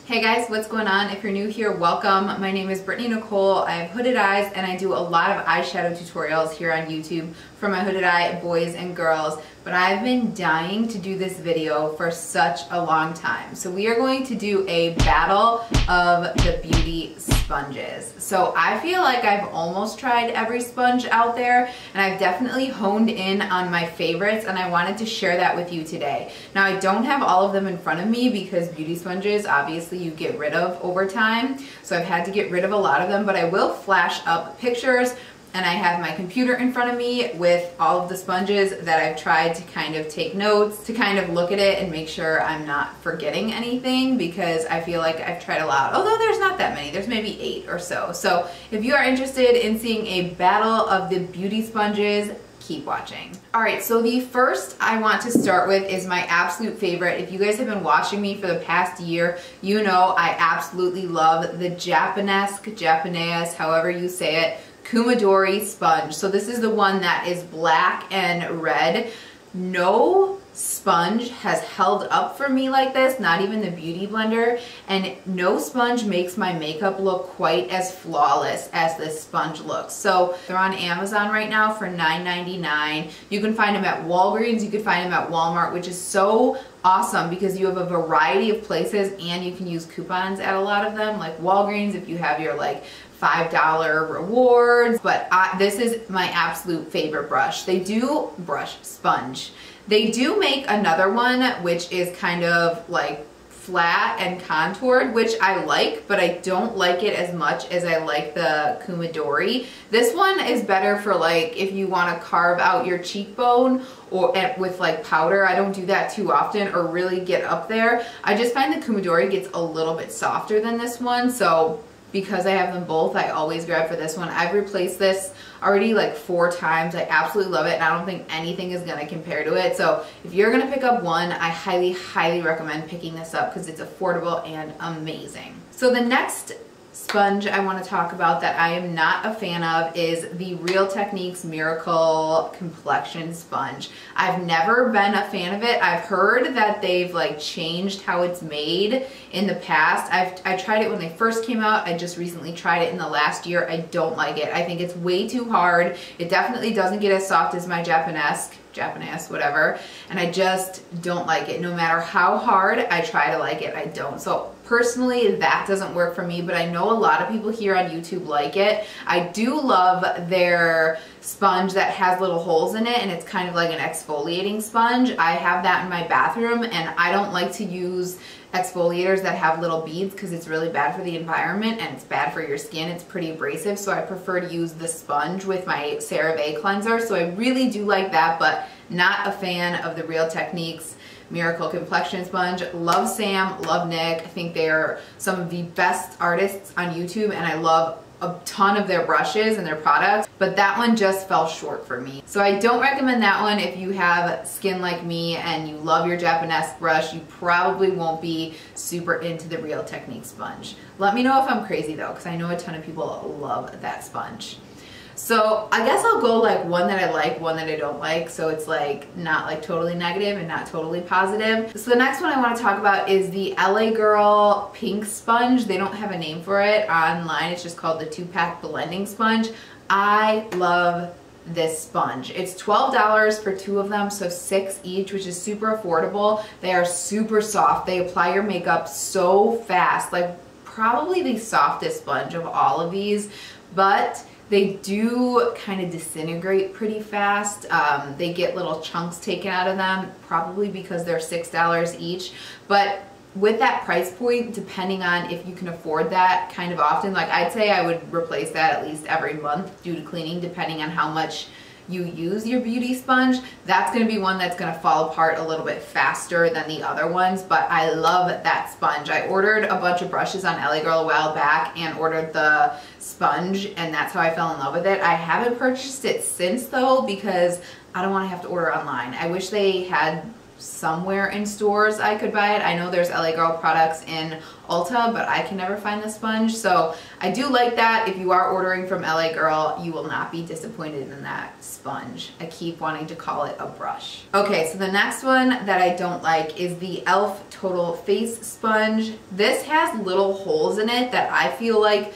Hey guys, what's going on? If you're new here, welcome. My name is BrittanyNichole. I have hooded eyes and I do a lot of eyeshadow tutorials here on YouTube for my hooded eye boys and girls, but I've been dying to do this video for such a long time. So we are going to do a battle of the beauty sponges. So I feel like I've almost tried every sponge out there and I've definitely honed in on my favorites, and I wanted to share that with you today. Now I don't have all of them in front of me because beauty sponges obviously you get rid of over time, so I've had to get rid of a lot of them, but I will flash up pictures, and I have my computer in front of me with all of the sponges that I've tried to kind of take notes, to kind of look at it and make sure I'm not forgetting anything, because I feel like I've tried a lot, although there's not that many, there's maybe 8 or so. So if you are interested in seeing a battle of the beauty sponges, keep watching. Alright, so the first I want to start with is my absolute favorite. If you guys have been watching me for the past year, you know I absolutely love the Japanese, however you say it, Kumadori sponge. So this is the one that is black and red. No sponge has held up for me like this, not even the Beauty Blender, and no sponge makes my makeup look quite as flawless as this sponge looks. So they're on Amazon right now for $9.99. You can find them at Walgreens, you can find them at Walmart, which is so awesome because you have a variety of places and you can use coupons at a lot of them, like Walgreens if you have your like $5 rewards. But this is my absolute favorite sponge. They do make another one which is kind of like flat and contoured, which I like, but I don't like it as much as I like the Kumadori. This one is better for like if you want to carve out your cheekbone or with like powder. I don't do that too often or really get up there. I just find the Kumadori gets a little bit softer than this one, so because I have them both, I always grab for this one. I've replaced this already like 4 times. I absolutely love it, and I don't think anything is gonna compare to it. So if you're gonna pick up one, I highly, highly recommend picking this up because it's affordable and amazing. So the next sponge I want to talk about that I am not a fan of is the Real Techniques Miracle Complexion Sponge. I've never been a fan of it. I've heard that they've like changed how it's made in the past. I tried it when they first came out. I just recently tried it in the last year. I don't like it. I think it's way too hard. It definitely doesn't get as soft as my Japanese, whatever, and I just don't like it. No matter how hard I try to like it, I don't. So personally, that doesn't work for me, but I know a lot of people here on YouTube like it. I do love their sponge that has little holes in it, and it's kind of like an exfoliating sponge. I have that in my bathroom, and I don't like to use exfoliators that have little beads because it's really bad for the environment and it's bad for your skin. It's pretty abrasive, so I prefer to use the sponge with my CeraVe cleanser. So I really do like that, but not a fan of the Real Techniques Miracle Complexion Sponge. Love Sam, love Nick. I think they're some of the best artists on YouTube, and I love a ton of their brushes and their products, but that one just fell short for me. So I don't recommend that one. If you have skin like me and you love your Japanese brush, you probably won't be super into the Real Techniques sponge. Let me know if I'm crazy though, because I know a ton of people love that sponge. So I guess I'll go like one that I like, one that I don't like, so it's like not like totally negative and not totally positive. So the next one I want to talk about is the LA Girl Pink Sponge. They don't have a name for it online. It's just called the 2-pack blending sponge. I love this sponge. It's $12 for 2 of them, so 6 each, which is super affordable. They are super soft. They apply your makeup so fast, like probably the softest sponge of all of these, but they do kind of disintegrate pretty fast. They get little chunks taken out of them, probably because they're $6 each. But with that price point, depending on if you can afford that kind of often, like I'd say I would replace that at least every month due to cleaning, depending on how much you use your beauty sponge. That's going to be one that's going to fall apart a little bit faster than the other ones, but I love that sponge. I ordered a bunch of brushes on LA Girl a while back and ordered the sponge, and that's how I fell in love with it. I haven't purchased it since though, because I don't want to have to order online. I wish they had somewhere in stores I could buy it. I know there's LA Girl products in Ulta, but I can never find the sponge. So I do like that. If you are ordering from LA Girl, you will not be disappointed in that sponge. I keep wanting to call it a brush. Okay, so the next one that I don't like is the e.l.f. Total Face Sponge. This has little holes in it that I feel like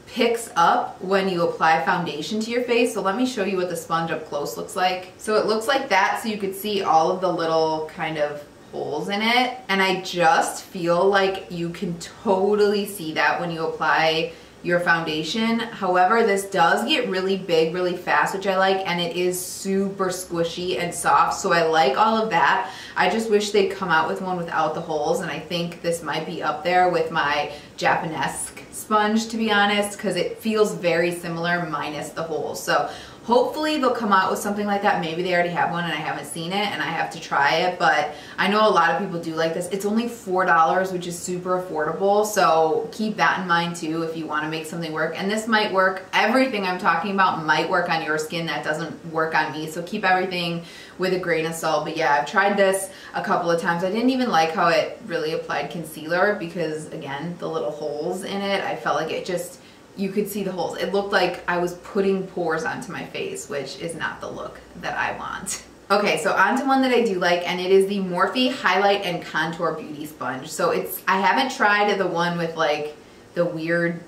picks up when you apply foundation to your face. So let me show you what the sponge up close looks like. So it looks like that, so you could see all of the little kind of holes in it. And I just feel like you can totally see that when you apply your foundation. However, this does get really big really fast, which I like, and it is super squishy and soft, so I like all of that. I just wish they'd come out with one without the holes, and I think this might be up there with my Japanese sponge, to be honest, because it feels very similar minus the holes. So hopefully they'll come out with something like that. Maybe they already have one and I haven't seen it and I have to try it, but I know a lot of people do like this. It's only $4, which is super affordable, so keep that in mind too if you want to make something work. And this might work, everything I'm talking about might work on your skin that doesn't work on me, so keep everything with a grain of salt. But yeah, I've tried this a couple of times. I didn't even like how it really applied concealer because, again, the little holes in it, I felt like it just, you could see the holes. It looked like I was putting pores onto my face, which is not the look that I want. Okay, so on to one that I do like, and it is the Morphe Highlight and Contour Beauty Sponge. So I haven't tried the one with like the weird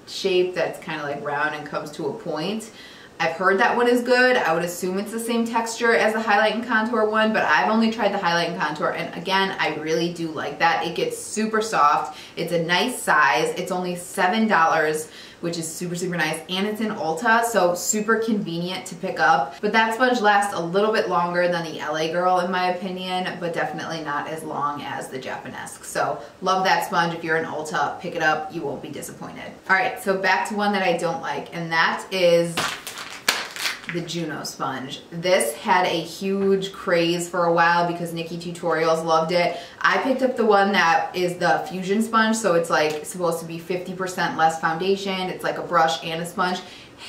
shape that's kind of like round and comes to a point. I've heard that one is good. I would assume it's the same texture as the highlight and contour one, but I've only tried the highlight and contour, and again, I really do like that. It gets super soft. It's a nice size. It's only $7, which is super, super nice, and it's in Ulta, so super convenient to pick up. But that sponge lasts a little bit longer than the LA Girl in my opinion, but definitely not as long as the Japanese. So love that sponge. If you're in Ulta, pick it up. You won't be disappointed. All right, so back to one that I don't like, and that is the Juno sponge. This had a huge craze for a while because Nikki Tutorials loved it. I picked up the one that is the fusion sponge, so it's like supposed to be 50% less foundation. It's like a brush and a sponge.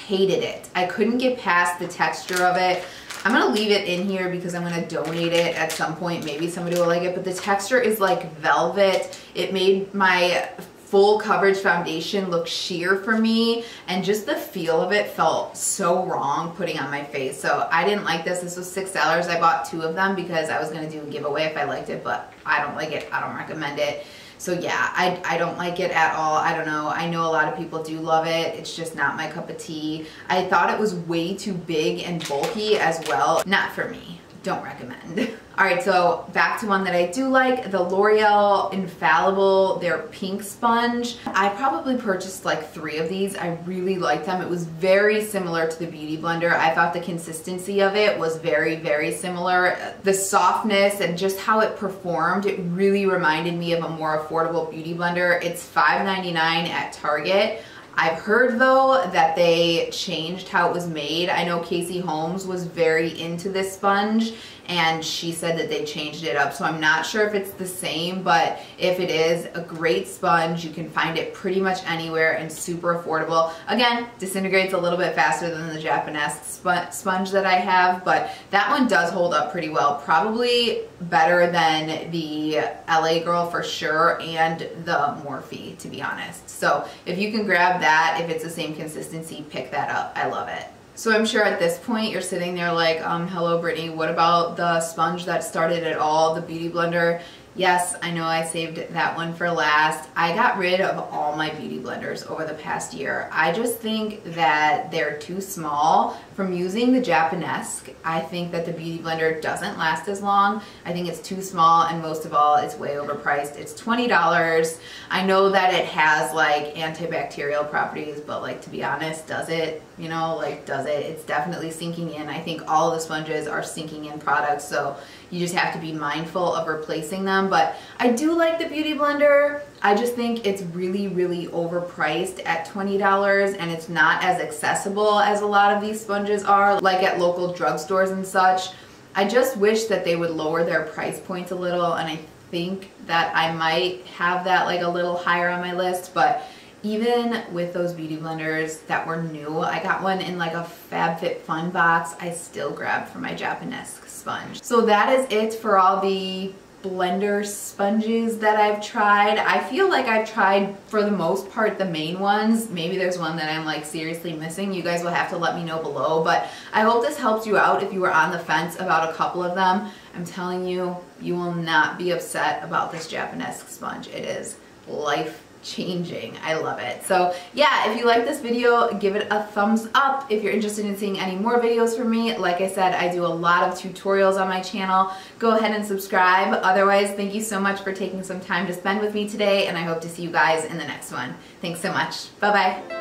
Hated it. I couldn't get past the texture of it. I'm gonna leave it in here because I'm gonna donate it at some point. Maybe somebody will like it, but the texture is like velvet. It made my full coverage foundation look sheer for me, and just the feel of it felt so wrong putting on my face. So I didn't like this. This was $6. I bought 2 of them because I was gonna do a giveaway if I liked it, but I don't like it. I don't recommend it. So yeah, I don't like it at all. I don't know. I know a lot of people do love it. It's just not my cup of tea. I thought it was way too big and bulky as well. Not for me. Don't recommend. All right, so back to one that I do like, the L'Oreal Infallible, their pink sponge. I probably purchased like 3 of these. I really liked them. It was very similar to the Beauty Blender. I thought the consistency of it was very, very similar. The softness and just how it performed, it really reminded me of a more affordable Beauty Blender. It's $5.99 at Target. I've heard though that they changed how it was made. I know Casey Holmes was very into this sponge and she said that they changed it up. So I'm not sure if it's the same, but if it is, a great sponge. You can find it pretty much anywhere and super affordable. Again, disintegrates a little bit faster than the Japanese sponge that I have, but that one does hold up pretty well. Probably better than the LA Girl for sure, and the Morphe, to be honest. So if you can grab that, if it's the same consistency, pick that up. I love it. So I'm sure at this point you're sitting there like, hello Brittany, what about the sponge that started it all, the Beauty Blender? Yes, I know I saved that one for last. I got rid of all my Beauty Blenders over the past year. I just think that they're too small. From using the Japanese, I think that the Beauty Blender doesn't last as long. I think it's too small, and most of all, it's way overpriced. It's $20. I know that it has like antibacterial properties, but like, to be honest, does it? You know, like, does it? It's definitely sinking in. I think all of the sponges are sinking in products, so you just have to be mindful of replacing them. But I do like the Beauty Blender. I just think it's really, really overpriced at $20, and it's not as accessible as a lot of these sponges are, like at local drugstores and such. I just wish that they would lower their price points a little, and I think that I might have that like a little higher on my list, but even with those beauty blenders that were new, I got one in like a FabFitFun box, I still grabbed for my Japanese sponge. So that is it for all the blender sponges that I've tried. I feel like I've tried for the most part the main ones. Maybe there's one that I'm like seriously missing. You guys will have to let me know below, but I hope this helps you out if you were on the fence about a couple of them. I'm telling you, you will not be upset about this Japanese sponge. It is life changing. I love it. So yeah, if you like this video, give it a thumbs up. If you're interested in seeing any more videos from me, like I said, I do a lot of tutorials on my channel. Go ahead and subscribe. Otherwise, thank you so much for taking some time to spend with me today, and I hope to see you guys in the next one. Thanks so much. Bye-bye.